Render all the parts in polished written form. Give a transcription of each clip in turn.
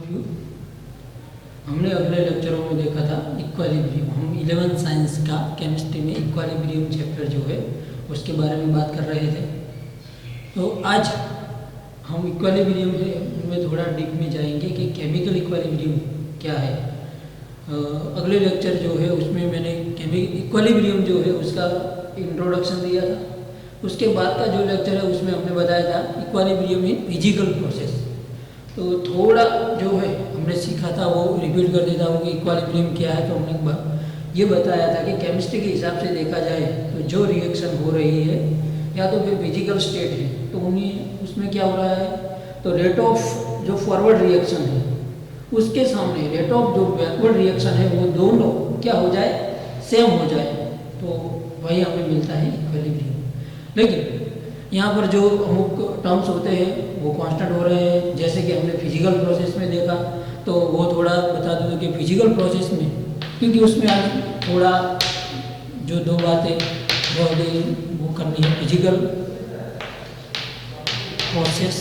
You. हमने अगले लेक्चरों में देखा था इक्विलिब्रियम। हम 11th साइंस का केमिस्ट्री में इक्विलिब्रियम चैप्टर जो है उसके बारे में बात कर रहे थे। तो आज हम इक्विलिब्रियम में थोड़ा डीप में जाएंगे कि केमिकल इक्विलिब्रियम क्या है। अगले लेक्चर जो है उसमें मैंने इक्विलिब्रियम जो है उसका इंट्रोडक्शन दिया था। उसके बाद का जो लेक्चर है उसमें हमने बताया था इक्विलिब्रियम इन फिजिकल प्रोसेस। तो थोड़ा जो है हमने सीखा था वो रिपीट कर देता हूँ कि इक्विलिब्रियम क्या है। तो हमने ये बताया था कि केमिस्ट्री के हिसाब से देखा जाए तो जो रिएक्शन हो रही है या तो फिर फिजिकल स्टेट है तो उसमें क्या हो रहा है, तो रेट ऑफ जो फॉरवर्ड रिएक्शन है उसके सामने रेट ऑफ जो बैकवर्ड रिएक्शन है वो दोनों क्या हो जाए, सेम हो जाए, तो वही हमें मिलता है इक्विलिब्रियम। लेकिन यहाँ पर जो अमुक टर्म्स होते हैं वो कांस्टेंट हो रहे हैं, जैसे कि हमने फिजिकल प्रोसेस में देखा। तो वो थोड़ा बता दूँ कि फिजिकल प्रोसेस में, क्योंकि उसमें आज थोड़ा जो दो बातें वो करनी है। फिजिकल प्रोसेस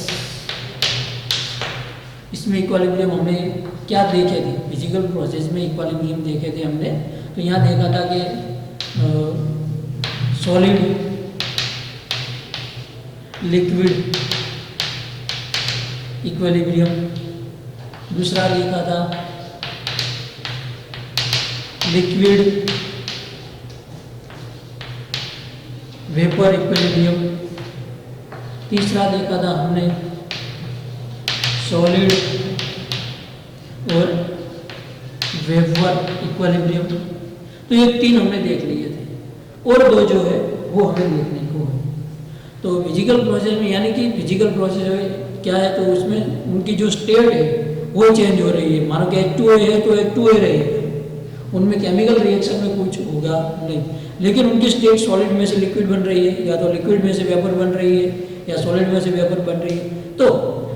इसमें इक्विलिब्रियम हमें क्या देखे थे, फिजिकल प्रोसेस में इक्विलिब्रियम देखे थे हमने। तो यहाँ देखा था कि सॉलिड, लिक्विड इक्विलिब्रियम। दूसरा देखा था लिक्विड वेपर इक्विलिब्रियम। तीसरा देखा था हमने सॉलिड और वेपर इक्विलिब्रियम। तो ये तीन हमने देख लिए थे और दो जो है वो हमें देखने को है। तो फिजिकल प्रोसेस में यानी कि फिजिकल प्रोसेस क्या है, तो उसमें उनकी जो स्टेट है वो चेंज हो रही है। मानो कि H2O है तो H2O रहेगा, उनमें केमिकल रिएक्शन में कुछ होगा नहीं, लेकिन उनकी स्टेट सॉलिड में से लिक्विड बन रही है या तो लिक्विड में से वेपर बन रही है या सॉलिड में से वेपर बन रही है। तो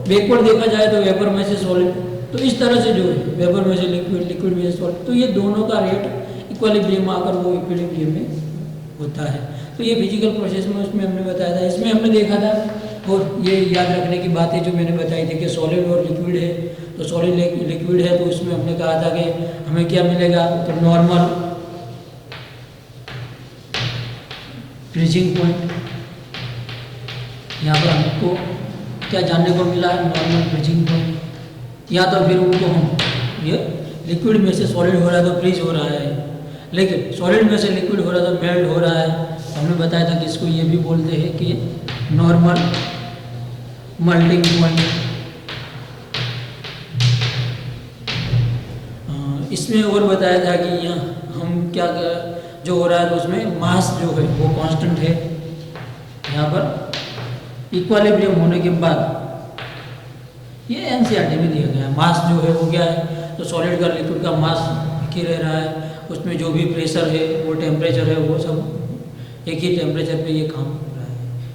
बैकवर्ड देखा जाए तो वेपर में से सॉलिड, तो इस तरह से जो है वेपर में से लिक्विड, लिक्विड में से सॉलिड, तो ये दोनों का रेट इक्विलिब्रियम आकर वो इक्विलिब्रियम में होता है। तो ये फिजिकल प्रोसेस में उसमें हमने बताया था। इसमें हमने देखा था और ये याद रखने की बातें जो मैंने बताई थी कि सॉलिड और लिक्विड है, तो सॉलिड लिक्विड है तो उसमें हमने कहा था कि हमें क्या मिलेगा, तो नॉर्मल फ्रीजिंग पॉइंट। यहाँ पर हमको क्या जानने को मिला, नॉर्मल फ्रीजिंग पॉइंट। या तो फिर उनको हम ये लिक्विड में से सॉलिड हो रहा है तो फ्रीज हो रहा है, लेकिन सॉलिड में से लिक्विड हो रहा है तो मेल्ट हो रहा है। हमने बताया था कि इसको ये भी बोलते हैं कि नॉर्मल मेल्टिंग पॉइंट। इसमें और बताया था कि यहाँ हम क्या जो हो रहा है तो उसमें मास जो है वो कांस्टेंट है। यहाँ पर इक्विलिब्रियम होने के बाद ये एनसीईआरटी में दिया गया है, मास जो है वो क्या है, तो सॉलिड का लिक्विड का मास एक रह रहा है, उसमें जो भी प्रेशर है वो टेम्परेचर है वो सब एक ही टेम्परेचर पे ये काम हो रहा है।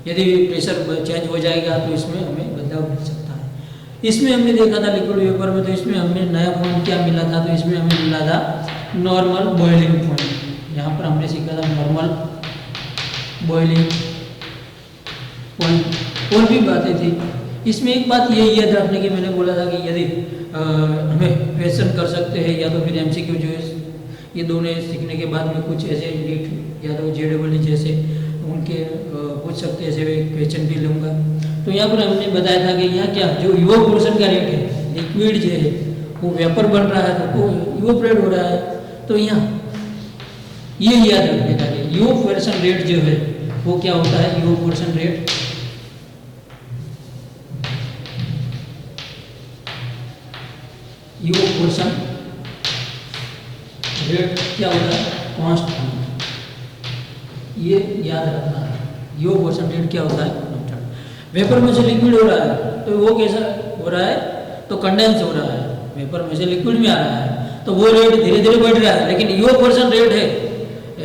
यदि प्रेशर चेंज हो जाएगा तो इसमें हमें बदलाव मिल सकता है। इसमें हमने देखा था लिक्विड वेपर में, तो इसमें हमें नया पॉइंट क्या मिला था, तो इसमें हमें मिला था नॉर्मल बॉइलिंग पॉइंट। यहाँ पर हमने सीखा था नॉर्मल बॉइलिंग पॉइंट। और भी बातें थी इसमें। एक बात ये याद रखने की मैंने बोला था कि यदि हमें क्वेश्चन कर सकते हैं या तो फिर एमसीक्यू जो है ये दोनों सीखने के बाद में कुछ ऐसे नीट या तो JEE जैसे उनके पूछ सकते हैं, ऐसे क्वेश्चन भी लूँगा। तो यहाँ पर हमने बताया था कि यहाँ क्या जो इवोपोरेशन का रेट है, लिक्विड जो है वो वेपर बन रहा है तो वो इवोपरेट हो रहा है। तो यहाँ ये याद रखने का कि इवोपोरेशन रेट जो है वो क्या होता है, इवोपोरेशन रेट इवोपोरेशन रेट क्या होता है, कांस्टेंट। ये याद रखना है, इवोपोरेशन रेट क्या होता है, कांस्टेंट। वेपर में से लिक्विड हो रहा है तो वो कैसा हो रहा है, तो कंडेंस हो रहा है, वेपर में से लिक्विड में आ रहा है तो वो रेट धीरे धीरे बढ़ रहा है। लेकिन इवोपोरेशन रेट है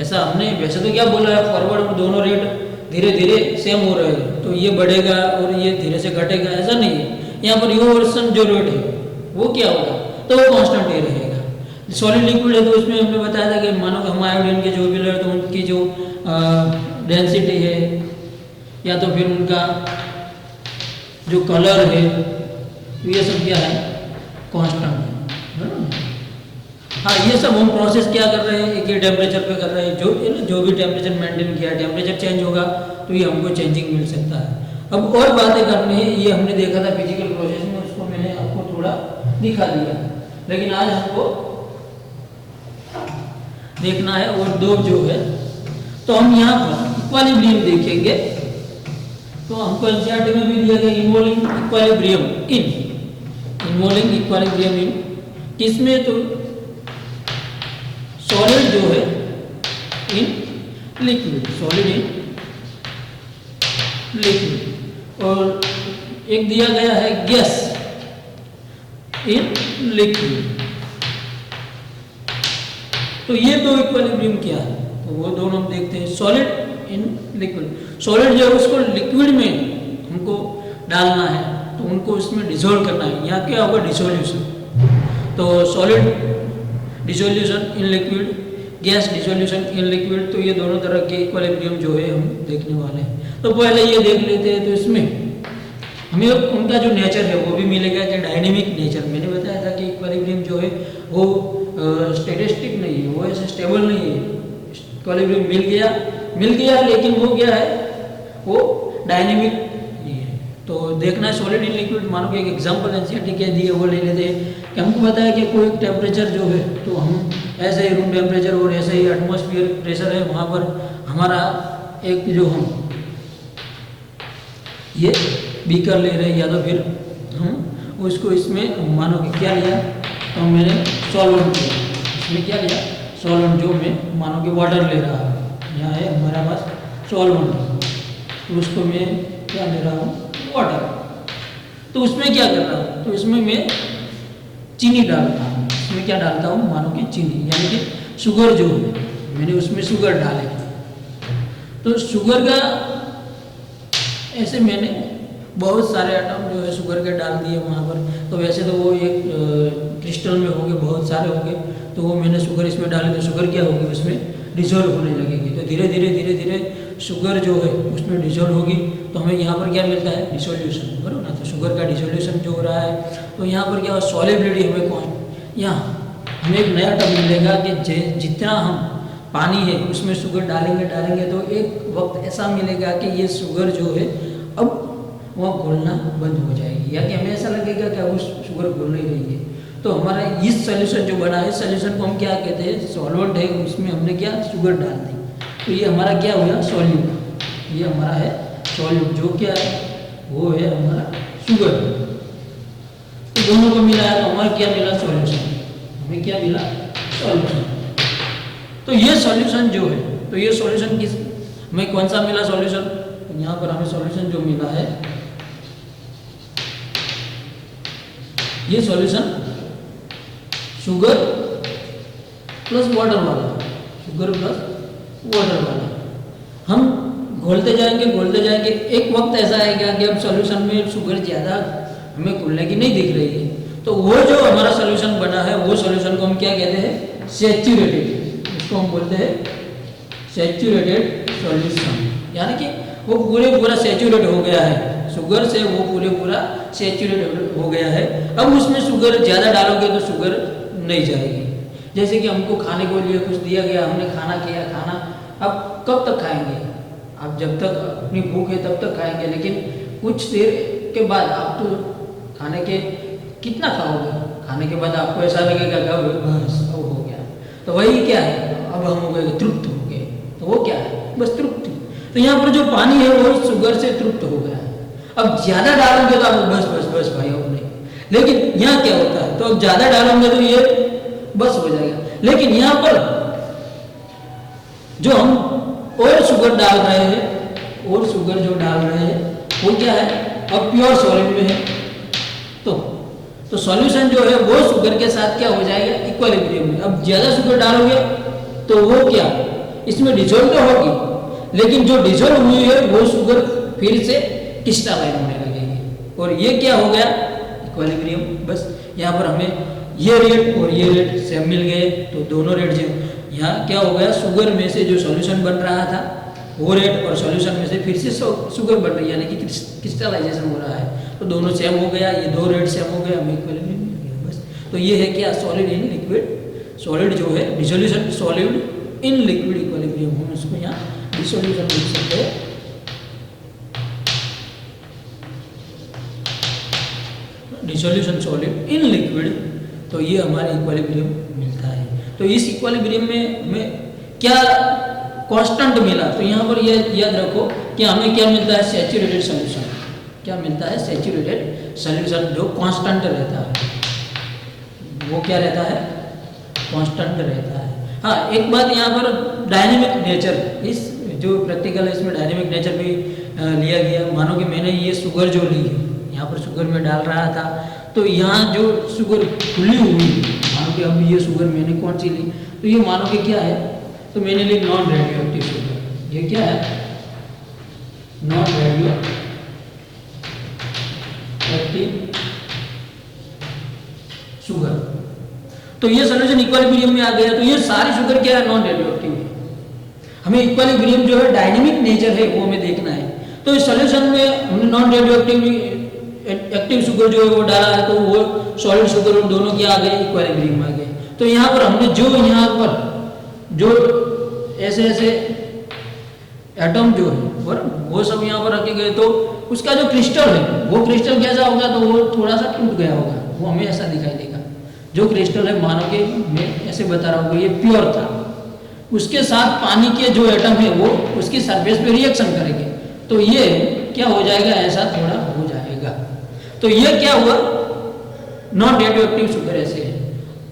ऐसा हमने वैसे तो क्या बोला है, फॉरवर्ड में दोनों रेट धीरे धीरे सेम हो रहे हैं, तो ये बढ़ेगा और ये धीरे से घटेगा, ऐसा नहीं है। यहाँ पर इवोपोरेशन जो रेट है वो क्या होगा, तो वो कांस्टेंट ही रहेगा। सॉलिड लिक्विड है तो उसमें हमने बताया था कि मानो कि हम आयोडीन के जो भी लेयर तो उनकी जो डेंसिटी है या तो फिर उनका जो कलर है, ये सब क्या है कांस्टेंट है ना। हाँ, ये सब हम प्रोसेस क्या कर रहे हैं, एक ही टेम्परेचर पे कर रहे हैं। जो भी टेम्परेचर मेंटेन किया, टेम्परेचर चेंज होगा तो ये हमको चेंजिंग मिल सकता है। अब और बातें करनी है, ये हमने देखा था फिजिकल प्रोसेस में, उसको मैंने आपको थोड़ा दिखा दिया, लेकिन आज हमको देखना है और दो जो है, तो हम यहाँ पर इक्विलिब्रियम देखेंगे। तो हमको एनसीईआरटी में भी दिया गया इन्वॉल्विंग इक्विलिब्रियम इन किसमें, तो सॉलिड जो है in liquid, solid in liquid, और एक दिया गया है गैस इन लिक्विड। तो ये दो इक्विलिब्रियम क्या है, तो वो दोनों हम देखते हैं। सॉलिड इन लिक्विड, सॉलिड जो है उसको लिक्विड में हमको डालना है, तो उनको उसमें डिसॉल्व करना है। यहाँ क्या होगा, डिसोल्यूशन। तो solid dissolution in liquid, gas dissolution in liquid, तो ये दोनों तरह के इक्विलिब्रियम जो है हम देखने वाले हैं। तो पहले ये देख लेते हैं। तो इसमें हमें उनका जो नेचर है वो भी मिलेगा कि डायनेमिक नेचर। मैंने बताया था कि इक्विलिब्रियम जो है वो स्टैटिस्टिक नहीं है, वो ऐसे स्टेबल नहीं है। इक्विलिब्रियम मिल गया लेकिन वो क्या है, वो डायनेमिक नहीं है। तो देखना है सॉलिड इन लिक्विड, मानो कि एक एग्जांपल एनसीईआरटी के दिए वो ले लेते हैं कि हमको पता है कि कोई टेम्परेचर जो है, तो हम ऐसे ही रूम टेम्परेचर और ऐसे ही एटमॉस्फेयर प्रेशर है, वहाँ पर हमारा एक जो हम ये बीकर ले रहे हैं, या तो फिर हम उसको इसमें मानो कि क्या लिया, तो मैंने सॉल्वेंट लिया, इसमें क्या लिया, सॉल्वेंट, जो मैं मानो कि वाटर ले रहा हूँ। यहाँ है हमारा पास सॉल्वेंट, तो उसको मैं क्या ले रहा हूँ, वाटर। तो उसमें क्या कर रहा हूँ, तो इसमें मैं चीनी डालता हूँ। इसमें क्या डालता हूँ, मानो कि चीनी, यानी कि शुगर जो है, मैंने उसमें शुगर डाले। तो शुगर का ऐसे मैंने बहुत सारे आइटम जो है शुगर के डाल दिए वहाँ पर। तो वैसे तो वो एक क्रिस्टल में होंगे, बहुत सारे होंगे, तो वो मैंने शुगर इसमें डाले, तो शुगर क्या होगी, उसमें डिसॉल्व होने लगेगी। तो धीरे धीरे शुगर जो है उसमें डिसॉल्व होगी, तो हमें यहाँ पर क्या मिलता है, डिसोल्यूशन, बराबर ना। तो शुगर का डिसोल्यूशन जो हो रहा है, तो यहाँ पर क्या सॉलिबिलिटी हमें यहाँ हमें एक नया टर्म मिलेगा कि जितना हम पानी है उसमें शुगर डालेंगे तो एक वक्त ऐसा मिलेगा कि ये शुगर जो है अब वह घुलना बंद हो जाएगी, या कि हमें ऐसा लगेगा कि अब शुगर घुल नहीं रही है। तो हमारा इस सोल्यूशन जो बना है, सोल्यूशन को हम क्या कहते हैं, सॉल्वेंट है, उसमें हमने क्या शुगर डाल दी, तो ये हमारा क्या हुआ, सॉल्यूट। ये हमारा है सॉल्यूट, जो क्या है वो है हमारा शुगर। तो दोनों को मिलाया तो हमारा क्या मिला, सॉल्यूशन। हमें क्या मिला, सॉल्यूशन। तो ये सॉल्यूशन जो है, तो ये सॉल्यूशन किस हमें कौन सा मिला सॉल्यूशन, यहाँ पर हमें सॉल्यूशन जो मिला है, ये सॉल्यूशन शुगर प्लस वाटर वाला, शुगर प्लस वाटर वाला। हम घोलते जाएंगे, एक वक्त ऐसा आएगा कि अब सॉल्यूशन में शुगर ज़्यादा हमें घुलने की नहीं दिख रही है, तो वो जो हमारा सॉल्यूशन बना है, वो सॉल्यूशन को हम क्या कहते हैं, सैचुरेटेड। इसको हम बोलते हैं सैचुरेटेड सॉल्यूशन, यानी कि वो पूरा सैचुरेट हो गया है, शुगर से वो पूरा सैचुरेट हो गया है। अब उसमें शुगर ज़्यादा डालोगे तो शुगर नहीं जाएगी। जैसे कि हमको खाने को लिए कुछ दिया गया, हमने खाना किया, खाना अब कब तक खाएंगे, आप जब तक अपनी भूख है तब तक खाएंगे, लेकिन कुछ देर के बाद आप तो खाने के कितना खाओगे, खाने के बाद आपको ऐसा लगेगा कि बस अब हो गया। तो वही क्या है, अब हम हो गए तृप्त हो गए, तो वो क्या है, बस तृप्ति। तो यहाँ पर जो पानी है वो शुगर से तृप्त हो गया है। अब ज़्यादा डालोगे तो आप बस भाई अब नहीं, लेकिन यहाँ क्या होता है, तो अब ज़्यादा डालोगे तो ये बस हो जाएगा। लेकिन यहाँ पर जो हम और शुगर डाल रहे हैं, और शुगर जो डाल रहे हैं वो क्या है, अब प्योर सॉलिड में है। तो सॉल्यूशन जो है वो शुगर के साथ क्या हो जाएगा, इक्विलिब्रियम में। अब ज़्यादा शुगर डालोगे तो वो क्या, इसमें डिसॉल्व तो होगी, लेकिन जो डिसॉल्व हुई है वो शुगर फिर से क्रिस्टलाइन होने लगेगी, और ये क्या हो गया, इक्विलिब्रियम। बस यहाँ पर हमें ये रेट और ये रेट सेम मिल गए, तो दोनों रेट जो यहाँ क्या हो गया, शुगर में से जो सॉल्यूशन बन रहा था वो रेट, और सॉल्यूशन में से फिर से शुगर बन रही है, यानी कि क्रिस्टलाइजेशन हो रहा है, तो दोनों सेम हो गया, ये दो रेट सेम हो गया, हमें इक्विलिब्रियम मिल गया। बस तो ये है क्या, सॉलिड इन लिक्विड, सॉलिड जो है dissolution solid in liquid equilibrium, हम इसको यहाँ डिसोल्यूशन लिख सकते हैं, डिसोल्यूशन सॉलिड इन लिक्विड, तो ये हमारे इक्विलिब्रियम मिलता है। तो इस इक्विलिब्रियम में हमें क्या कांस्टेंट मिला, तो यहाँ पर ये याद रखो कि हमें क्या मिलता है, सैचुरेटेड सॉल्यूशन, क्या मिलता है, सैचुरेटेड सॉल्यूशन जो कांस्टेंट रहता है, वो क्या रहता है, कांस्टेंट रहता है। हाँ, एक बात यहाँ पर डायनेमिक नेचर, इस जो प्रैक्टिकल है इसमें डायनेमिक नेचर भी लिया गया। मानो कि मैंने ये शुगर जो ली है, यहाँ पर शुगर में डाल रहा था, तो यहाँ जो शुगर खुली हुई, मानो कि अब ये शुगर मैंने कौन सी ली, तो ये मानो कि क्या है, तो मैंने ली नॉन रेडियो एक्टिव शुगर, ये क्या है, नॉन रेडियो एक्टिव शुगर। तो ये सॉल्यूशन इक्विलिब्रियम में आ गया, तो ये सारी शुगर क्या है, नॉन रेडियो एक्टिव है। हमें इक्विलिब्रियम जो है डायनेमिक नेचर है वो हमें देखना है। तो इस सॉल्यूशन में हमने नॉन रेडियो एक्टिव शुगर जो है वो डाला है, तो वो सॉलिड शुगर और दोनों क्या आ गए, इक्विलिब्रियम में आ गए। तो यहाँ पर हमने जो यहाँ पर जो ऐसे ऐसे एटम जो है वो सब यहाँ पर रखे गए, तो उसका जो क्रिस्टल है वो क्रिस्टल कैसा होगा, तो वो थोड़ा सा टूट गया होगा, वो हमें ऐसा दिखाई देगा। जो क्रिस्टल है, मानो कि मैं ऐसे बता रहा हूँ, ये प्योर था, उसके साथ पानी के जो एटम है वो उसकी सरफेस पे रिएक्शन करेंगे, तो ये क्या हो जाएगा, ऐसा थोड़ा हो जाएगा। तो ये क्या हुआ, नॉन रेडियो एक्टिव शुगर ऐसे है।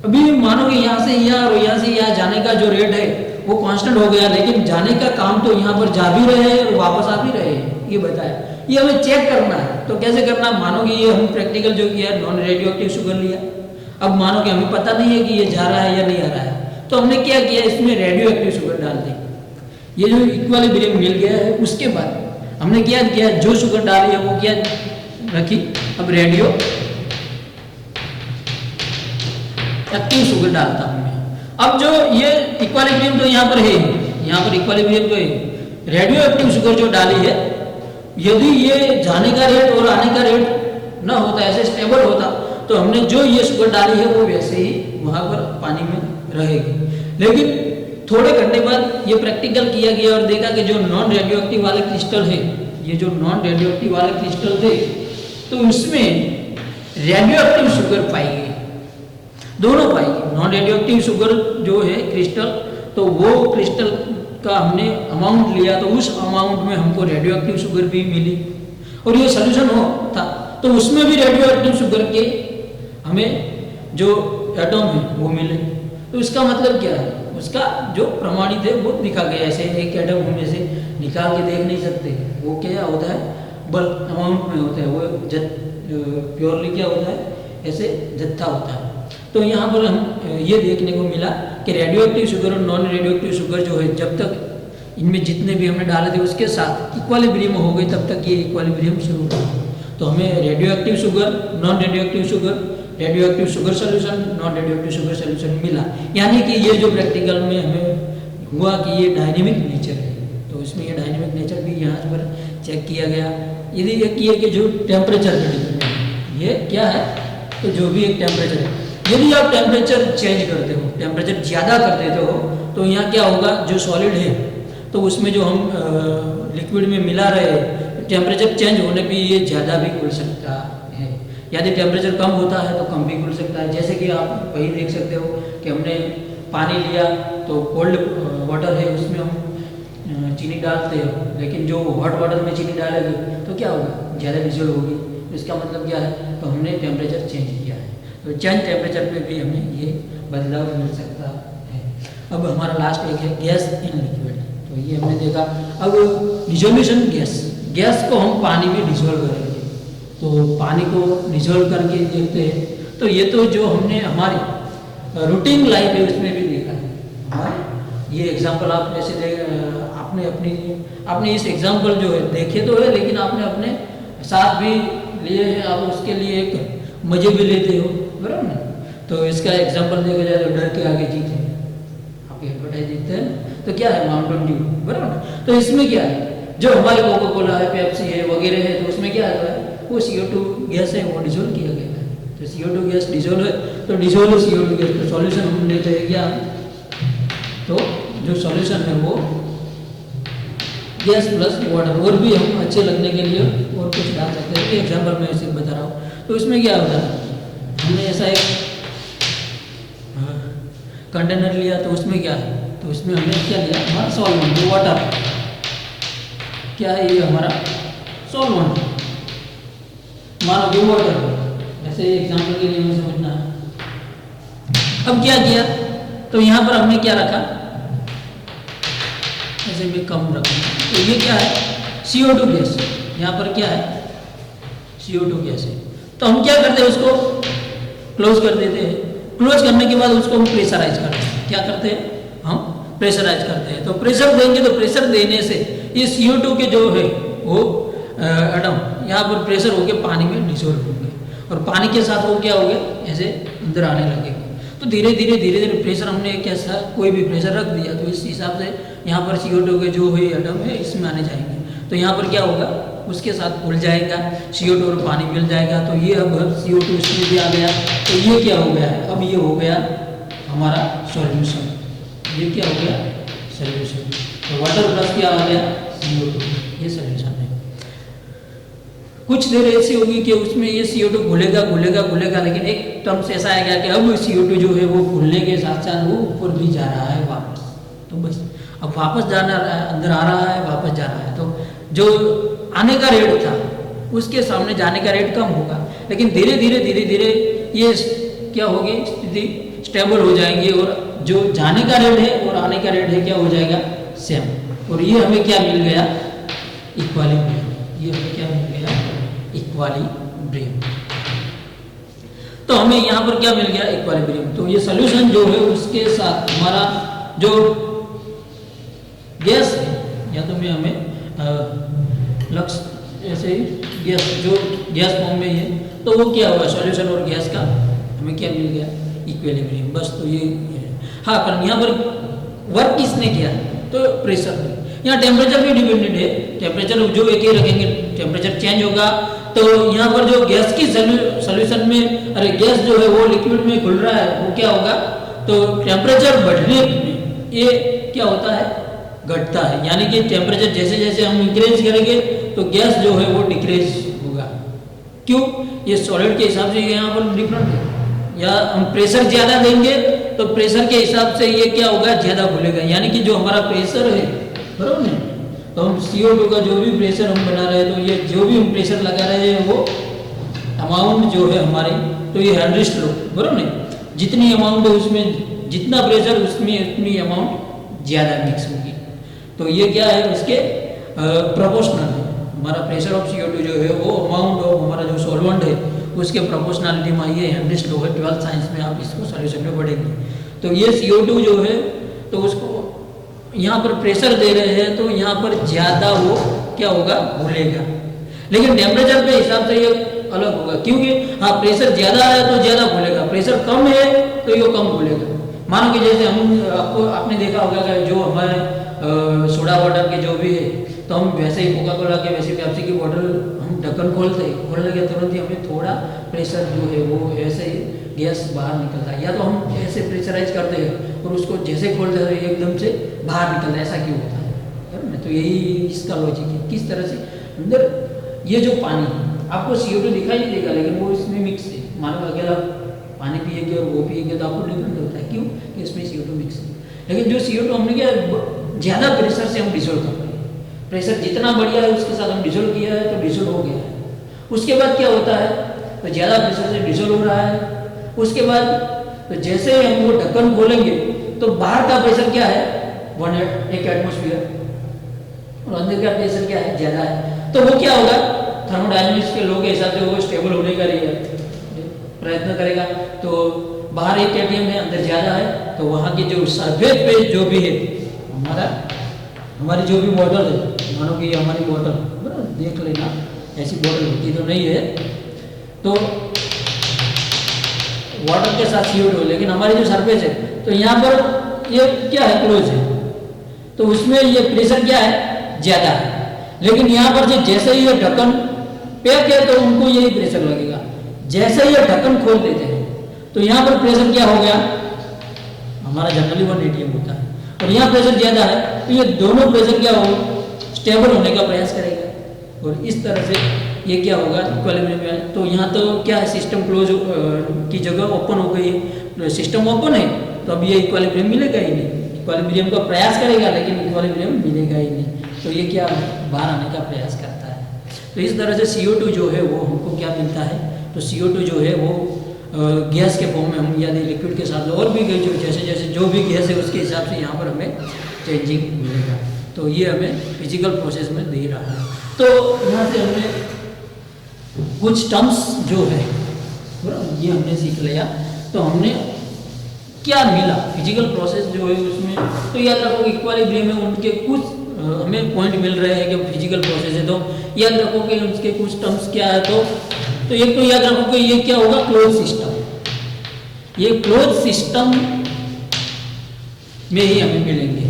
अभी मानो कि यहाँ से यहाँ और यहाँ से यहाँ जाने का जो रेट है वो कांस्टेंट हो गया, लेकिन जाने का काम तो यहाँ पर जा भी रहे हैं और वापस आ भी रहे हैं, ये बताया। ये हमें चेक करना है, तो कैसे करना, मानो कि ये हम प्रैक्टिकल जो किया नॉन रेडियो एक्टिव शुगर लिया, अब मानो कि हमें पता नहीं है कि ये जा रहा है या नहीं आ रहा है, तो हमने क्या किया, इसमें रेडियो एक्टिव शुगर डाल दी। ये जो इक्विलिब्रियम मिल गया है, उसके बाद हमने क्या किया, जो शुगर डाली है वो क्या रखी, अब रेडियो एक्टिव शुगर डालता हूं मैं। अब जो ये इक्विलिब्रियम तो यहाँ पर है, यहाँ पर इक्विलिब्रियम तो है, रेडियो एक्टिव शुगर जो डाली है, यदि ये जाने का रेट और आने का रेट ना होता, ऐसे स्टेबल होता, तो हमने जो ये शुगर डाली है वो वैसे ही वहां पर पानी में रहेगी। लेकिन थोड़े घंटे बाद ये प्रैक्टिकल किया गया और देखा कि जो नॉन रेडियो एक्टिव वाले क्रिस्टल है, ये जो नॉन रेडियो एक्टिव वाले क्रिस्टल थे, तो उसमें रेडियो एक्टिव शुगर पाई गई, दोनों पाई गई। नॉन रेडियो एक्टिव शुगर जो है क्रिस्टल, तो वो क्रिस्टल का हमने अमाउंट लिया, तो उस अमाउंट में हमको रेडियो एक्टिव शुगर भी मिली, और ये सोल्यूशन हो था, तो उसमें भी रेडियो एक्टिव शुगर के हमें जो एटम है वो मिले। तो इसका मतलब क्या है, उसका जो प्रमाणित है वो दिखा गया। ऐसे एक एटम हम ऐसे निकाल के देख नहीं सकते, वो क्या होता है, बल्क अमाउंट में होता है, वो प्योरली क्या होता है, ऐसे जत्था होता है। तो यहाँ पर हम ये देखने को मिला कि रेडियो एक्टिव शुगर और नॉन रेडियो एक्टिव शुगर जो है, जब तक इनमें जितने भी हमने डाले थे उसके साथ इक्विलिब्रियम हो गई, तब तक ये इक्विलिब्रियम शुरू हुआ। तो हमें radio active sugar, non radio active sugar, radio active sugar solution, non radio active sugar solution मिला। यानी कि ये जो प्रैक्टिकल में हमें हुआ कि ये डायनेमिक नेचर है, तो इसमें ये डायनेमिक नेचर भी यहाँ पर चेक किया गया। यदि ये किए कि जो टेम्परेचर पे डिपेंड है, ये क्या है, तो जो भी एक टेम्परेचर है, यदि आप टेम्परेचर चेंज करते हो, टेम्परेचर ज़्यादा कर देते हो, तो यहाँ क्या होगा, जो सॉलिड है तो उसमें जो हम लिक्विड में मिला रहे, टेम्परेचर चेंज होने पे ये ज़्यादा भी घुल सकता है। यदि टेम्परेचर कम होता है तो कम भी घुल सकता है। जैसे कि आप वही देख सकते हो कि हमने पानी लिया, तो कोल्ड वाटर है, उसमें हम चीनी डालते हो, लेकिन जो हॉट वाटर में चीनी डालेगी तो क्या होगा, ज़्यादा डिजोल्व होगी। इसका मतलब क्या है, तो हमने टेम्परेचर चेंज किया है, तो चेंज टेम्परेचर पे भी हमें ये बदलाव मिल सकता है। अब हमारा लास्ट एक है गैस इन लिक्विड, तो ये हमने देखा। अब डिसोल्यूशन गैस, गैस को हम पानी में डिसोल्व करेंगे, तो पानी को डिसोल्व करके देखते हैं। तो ये तो जो हमने हमारी रूटीन लाइफ है उसमें भी देखा है। हमारे ये एग्जाम्पल आप जैसे आपने इस एग्जाम्पल जो है देखे तो है, लेकिन आपने अपने साथ भी लिए हैं, आप उसके लिए एक मजे भी लेते हो, बराबर ना। तो इसका एग्जाम्पल देखा जाए तो डर के आगे जीत है, आप एडवर्टाइज देखते हैं तो क्या है, माउंटेन ड्यू, बराबर ना। तो इसमें क्या है, जो हमारे कोका कोला है, पेप्सी है वगैरह है, तो उसमें क्या है, वो CO2 गैस है, वो डिसोल्व किया गया है। तो CO2 गैस डिजोल्व है, तो डिजोल्व CO2 गैस, तो सॉल्यूशन हम लेते हैं क्या, तो जो सॉल्यूशन है वो गैस प्लस वाटर। और भी हम अच्छे लगने के लिए और कुछ डाल सकते हैं, एग्जाम्पल मैं सिर्फ बता रहा हूँ। तो इसमें क्या होता है, हमने ऐसा एक कंटेनर लिया, तो उसमें क्या है, तो उसमें हमने क्या लिया, हमारा सॉल्वेंट, जो वाटर क्या है, ये हमारा सॉल्वेंट, मानो कि वाटर, ऐसे एग्जाम्पल के लिए हमें समझना है। अब क्या किया, तो यहाँ पर हमने क्या रखा, ऐसे भी कम रखा, तो ये क्या है, CO2 गैस, यहाँ पर क्या है, CO2 गैस है। तो हम क्या करते हैं, उसको क्लोज कर देते हैं। क्लोज करने के बाद उसको हम प्रेशराइज करते हैं। क्या करते हैं, हम प्रेशराइज करते हैं। तो प्रेशर देंगे, तो प्रेशर देने से ये CO2 के जो है वो एटम यहाँ पर प्रेशर होके पानी में डिसॉल्व होंगे, और पानी के साथ वो क्या हो गया, ऐसे अंदर आने लगेगा। तो धीरे धीरे प्रेशर हमने कैसा कोई भी प्रेशर रख दिया, तो इस हिसाब से यहाँ पर CO2 के जो है एटम है इसमें आने जाएंगे। तो यहाँ पर क्या होगा, उसके साथ घुल जाएगा CO2 और पानी मिल जाएगा। तो ये अब CO2 इसमें भी आ गया, तो ये क्या हो गया है, अब ये हो गया हमारा सॉल्यूशन। ये क्या हो गया, सॉल्यूशन। तो वाटर प्लस क्या आ गया, CO2, ये सॉल्यूशन है। कुछ देर ऐसी होगी कि उसमें ये CO2 घुलेगा घुलेगा घुलेगा, लेकिन एक टर्म से ऐसा आएगा कि अब CO2 जो है वो घुलने के साथ साथ वो ऊपर भी जा रहा है वापस। तो बस अब वापस जाना रहा है, अंदर आ रहा है, वापस जा रहा है। तो जो आने का रेट था उसके सामने जाने का रेट कम होगा, लेकिन धीरे धीरे ये क्या होगी, स्थिति स्टेबल हो जाएंगी, और जो जाने का रेट है और आने का रेट है क्या हो जाएगा, सेम। और ये हमें क्या मिल गया, इक्विलिब्रियम। ये हमें क्या मिल गया, इक्विलिब्रियम। तो हमें यहाँ पर क्या मिल गया, इक्विलिब्रियम। तो ये सोल्यूशन जो है उसके साथ हमारा जो गैस है, या तो मैं हमें लक्ष्य ऐसे ही गैस, जो गैस फॉर्म में है, तो वो क्या हुआ, सॉल्यूशन और गैस का हमें क्या मिल गया, इक्विलिब्रियम। बस तो ये है। हाँ, पर यहाँ पर वर्क किसने किया, तो प्रेशर ने। यहाँ टेम्परेचर भी डिपेंडेंट है, टेम्परेचर जो एक ही रखेंगे टेम्परेचर चेंज होगा। तो यहाँ पर जो गैस की सोल्यूशन में, अरे गैस जो है वो लिक्विड में घुल रहा है, वो क्या होगा, तो टेम्परेचर बढ़ने में ये क्या होता है, घटता है। यानी कि टेम्परेचर जैसे जैसे हम इंक्रीज करेंगे तो गैस जो है वो डिक्रीज होगा। क्यों, ये सॉलिड के हिसाब से यहाँ पर डिफरेंट है। या हम प्रेशर ज़्यादा देंगे तो प्रेशर के हिसाब से ये क्या होगा, ज़्यादा खुलेगा। यानी कि जो हमारा प्रेशर है, बराबर नहीं, तो हम CO2 का जो भी प्रेशर हम बना रहे हैं, तो ये जो भी हम प्रेशर लगा रहे हैं वो अमाउंट जो है हमारी, तो ये 100 लो, बराबर नहीं, जितनी अमाउंट है उसमें जितना प्रेशर उसमें उतनी अमाउंट ज़्यादा मिक्स होगी। तो ये क्या है, उसके प्रोपोर्शनल है। हमारा प्रेशर ऑफ CO2 जो है वो अमाउंट ऑफ हमारा जो सॉल्वेंट है उसके प्रोपोर्शनलिटी में ये हेनरिच लॉ है, 12th साइंस में आप इसको सॉल्यूशन में पढ़ेंगे। तो ये CO2 जो है, तो उसको यहाँ पर प्रेशर दे रहे हैं, तो यहाँ पर ज़्यादा वो क्या होगा, घुलेगा। लेकिन टेम्परेचर के हिसाब से ये अलग होगा, क्योंकि हाँ प्रेशर ज़्यादा है तो ज़्यादा घुलेगा, प्रेशर कम है तो ये कम घुलेगा। मानो कि जैसे हम आपने देखा होगा कि जो हमारे सोडा वाटर के जो भी है, तो हम वैसे ही कोका कोला के, वैसे पेप्सी की बोतल हम ढक्कन खोलते हैं, खोलने के तुरंत ही हमें थोड़ा प्रेशर जो है वो ऐसे ही गैस बाहर निकलता है। या तो हम ऐसे प्रेशराइज करते हैं और उसको जैसे खोलते हैं एकदम से बाहर निकलता है, ऐसा क्यों होता है? तो यही इसका लॉजिक है। किस तरह से अंदर ये जो पानी आपको CO2 दिखाई नहीं देगा, लेकिन वो इसमें मिक्स है। मानो अगर आप पानी पिएंगे और वो पिएंगे तो आपको डिफरेंट होता है, क्यों कि इसमें CO2 मिक्स है। लेकिन जो CO2 हमने क्या ज़्यादा प्रेशर से हम डिसॉल्व कर रहे हैं, प्रेशर जितना बढ़िया है उसके साथ हम डिसॉल्व किया है तो डिसॉल्व हो गया है। उसके बाद क्या होता है, तो ज़्यादा प्रेशर से डिसॉल्व हो रहा है। उसके बाद तो जैसे हम वो ढक्कन खोलेंगे तो बाहर का प्रेशर क्या है, 1 एटमॉस्फेयर, और अंदर का प्रेशर क्या है, ज़्यादा है। तो वो क्या होगा, थर्मोडायनेमिक्स के लॉ के हिसाब से वो स्टेबल होने का प्रयत्न करेगा। तो बाहर 1 atm है, अंदर ज़्यादा है, तो वहाँ की जो सरफेस पे जो भी है हमारी जो भी बॉटल है, मानो कि हमारी बॉटल देख लेना, ऐसी बॉटल होती तो नहीं है, तो वाटर के साथ CO2, लेकिन हमारी जो सरफेस है तो यहाँ पर ये क्या है, क्लोज है, तो उसमें ये प्रेशर क्या है, ज़्यादा है। लेकिन यहाँ पर जैसे ही ये ढक्कन पैक है तो उनको यही प्रेशर लगेगा, जैसे ये ढक्कन खोल देते हैं तो यहाँ पर प्रेशर क्या हो गया, हमारा जनरली 180 होता है, और यहाँ प्रेशर ज़्यादा है तो ये दोनों प्रेशर क्या हो, स्टेबल होने का प्रयास करेगा, और इस तरह से ये क्या होगा, इक्विलिब्रियम में। तो यहाँ तो क्या है, सिस्टम क्लोज की जगह ओपन हो गई है, सिस्टम ओपन है तो अब ये इक्विलिब्रियम मिलेगा ही नहीं, इक्विलिब्रियम का प्रयास करेगा लेकिन इक्विलिब्रियम मिलेगा ही नहीं, तो ये क्या बाहर आने का प्रयास करता है। तो इस तरह से CO2 जो है वो हमको क्या मिलता है, तो CO2 जो है वो गैस के फॉर्म में हम यदि लिक्विड के साथ और भी जो जैसे जैसे जो भी गैस है उसके हिसाब से यहाँ पर हमें चेंजिंग मिलेगा। तो ये हमें फिजिकल प्रोसेस में दे रहा है। तो यहाँ से हमने कुछ टर्म्स जो है ये हमने सीख लिया। तो हमने क्या मिला फिजिकल प्रोसेस जो है उसमें, तो याद रखो इक्विलिब्रियम में उनके कुछ हमें पॉइंट मिल रहे हैं कि फिजिकल प्रोसेस है, तो याद रखो कि उसके कुछ टर्म्स क्या है। तो एक तो याद रखो कि ये क्या होगा, क्लोज सिस्टम, ये क्लोज सिस्टम में ही हमें मिलेंगे।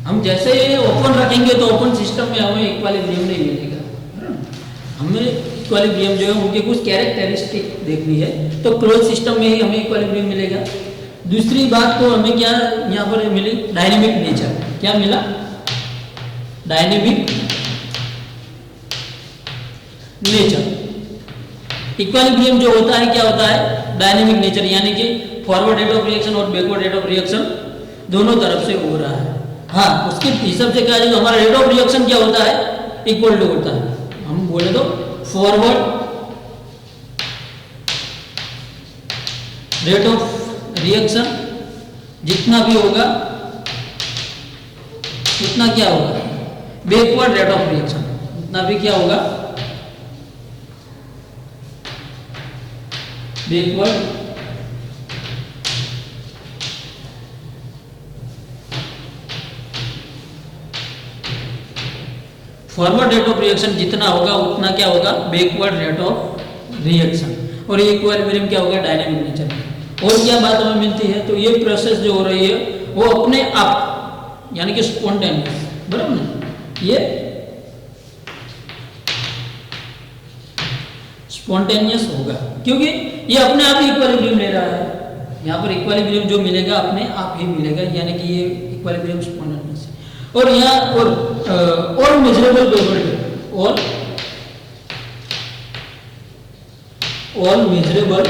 हम जैसे ओपन रखेंगे तो ओपन सिस्टम में हमें इक्विलिब्रियम नहीं मिलेगा, हमें इक्विलिब्रियम जो है उनके कुछ कैरेक्टरिस्टिक देखनी है, तो क्लोज सिस्टम में ही हमें इक्विलिब्रियम मिलेगा। दूसरी बात तो हमें क्या यहाँ पर मिली, डायनेमिक नेचर, क्या मिला, डायनेमिक नेचर। इक्विलिब्रियम जो होता है क्या होता है, डायनेमिक नेचर, यानी कि फॉरवर्ड रेट ऑफ रिएक्शन और बैकवर्ड रेट ऑफ रिएक्शन दोनों तरफ से हो रहा है। हाँ, उसके हिसाब से क्या है, जो हमारा रेट ऑफ रिएक्शन क्या होता है, इक्वल टू होता है, हम बोले तो फॉरवर्ड रेट ऑफ रिएक्शन जितना भी होगा उतना क्या होगा, बैकवर्ड रेट ऑफ रिएक्शन उतना भी क्या होगा, backward forward rate of reaction जितना होगा उतना क्या होगा, बैकवर्ड रेट ऑफ रिएक्शन। और ये इक्विलिब्रियम क्या होगा, डायनेमिक नेचर। और क्या बात हमें मिलती है, तो ये प्रोसेस जो हो रही है वो अपने आप यानी कि स्पॉन्टेनियस, बराबर ना, ये स्पॉन्टेनियस होगा क्योंकि ये अपने आप ही इक्विलिब्रियम ले रहा है। यहाँ पर इक्विलिब्रियम जो मिलेगा अपने आप ही मिलेगा, यानी कि ये इक्विलिब्रियम स्पॉन्टेनियस है। और यहाँ और मेजरेबल प्रॉपर्टी और मेजरेबल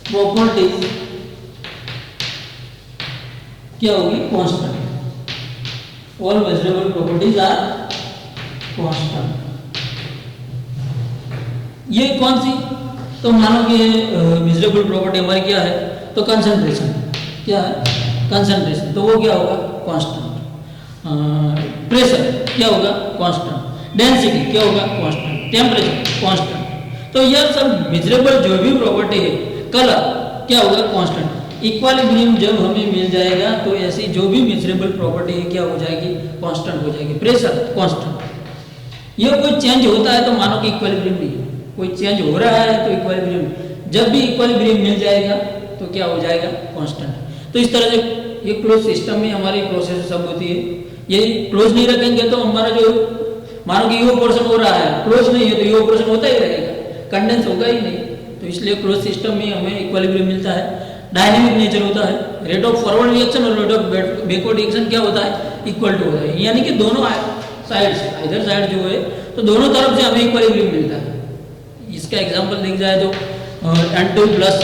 प्रॉपर्टीज क्या होगी, constant. All measurable properties are constant. ये कौन सी, तो मानो कि मेजरेबल प्रॉपर्टी हमारी क्या है, तो कंसंट्रेशन, क्या है कंसंट्रेशन, तो वो क्या होगा, कांस्टेंट। प्रेशर क्या होगा, कांस्टेंट। डेंसिटी क्या होगा, कांस्टेंट। Temperature constant. तो यह सब मेजरेबल जो भी प्रॉपर्टी है, कलर क्या होगा, कांस्टेंट। इक्विलिब्रियम जब हमें मिल जाएगा तो ऐसी जो भी मेजरेबल प्रॉपर्टी है क्या हो जाएगी, कांस्टेंट हो जाएगी। Pressure constant. ये कोई चेंज होता है तो मानो कि इक्विलिब्रियम नहीं है, कोई चेंज हो रहा है तो इक्विलिब्रियम, जब भी इक्विलिब्रियम मिल जाएगा तो क्या हो जाएगा, कांस्टेंट। तो इस तरह से ये क्लोज सिस्टम में हमारी प्रोसेस सब होती है। ये क्लोज नहीं रखेंगे तो हमारा जो मानो कि ये पोर्शन हो रहा है, क्लोज नहीं है तो ये पोर्शन होता ही रहेगा, कंडेंस होगा ही नहीं। तो इसलिए क्लोज सिस्टम में हमें इक्विलिब्रियम मिलता है। डायनेमिक नेचर होता है, रेट ऑफ फॉरवर्ड रिएक्शन और रेट ऑफ बैकवर्ड रिएक्शन क्या होता है, इक्वल टू होता है, यानी कि दोनों साइड से, इधर साइड जो है तो दोनों तरफ से हमें इक्विलिब्रियम मिलता है। इसका एग्जांपल देख जाए तो N2 प्लस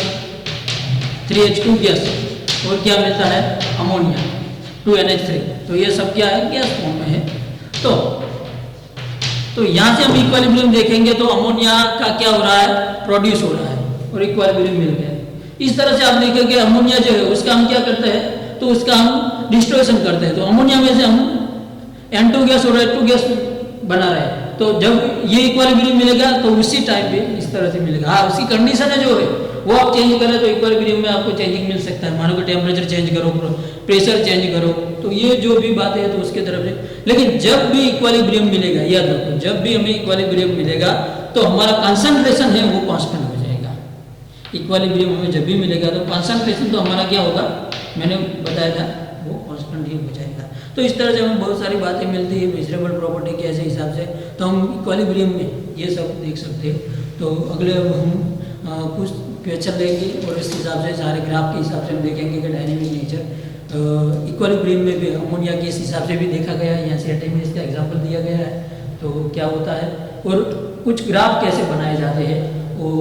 3H2 गैस, और क्या मिलता है, अमोनिया 2NH3। तो ये सब क्या है, गैस फॉर्म में है। तो यहाँ से हम इक्विलिब्रियम देखेंगे तो अमोनिया का क्या हो रहा है, प्रोड्यूस हो रहा है और इक्विलिब्रियम मिल गया। इस तरह से आप देखेंगे अमोनिया जो है उसका हम क्या करते हैं, तो उसका हम डिस्ट्रोएशन करते हैं। तो अमोनिया में से हम N2 गैस और H2 गैस बना रहे हैं। तो जब ये इक्विलिब्रियम मिलेगा तो उसी टाइम पे इस तरह से मिलेगा। हाँ, उसकी कंडीशन है जो है वो आप चेंज करें तो इक्विलिब्रियम में आपको चेंजिंग मिल सकता है। मानो कि टेम्परेचर चेंज करो, प्रेशर चेंज करो, तो ये जो भी बातें है तो उसके तरफ से। लेकिन जब भी इक्विलिब्रियम मिलेगा, याद रखो, जब भी हमें इक्विलिब्रियम मिलेगा तो हमारा कंसंट्रेशन है वो कांस्टेंट हो जाएगा। इक्विलिब्रियम हमें जब भी मिलेगा तो कंसंट्रेशन तो हमारा क्या होगा, मैंने बताया था, वो कांस्टेंट ही हो जाएगा। तो इस तरह से हमें बहुत सारी बातें मिलती है मेजरेबल प्रॉपर्टी के ऐसे हिसाब से। तो हम इक्विलिब्रियम में ये सब देख सकते हैं। तो अगले हम कुछ क्वेश्चन लेंगे और इस हिसाब से सारे ग्राफ के हिसाब से हम देखेंगे कि डायनेमिक नेचर इक्विलिब्रियम में भी अमोनिया के इस हिसाब से भी देखा गया है। यहाँ से अटेमियस का एग्जाम्पल दिया गया है, तो क्या होता है और कुछ ग्राफ कैसे बनाए जाते हैं वो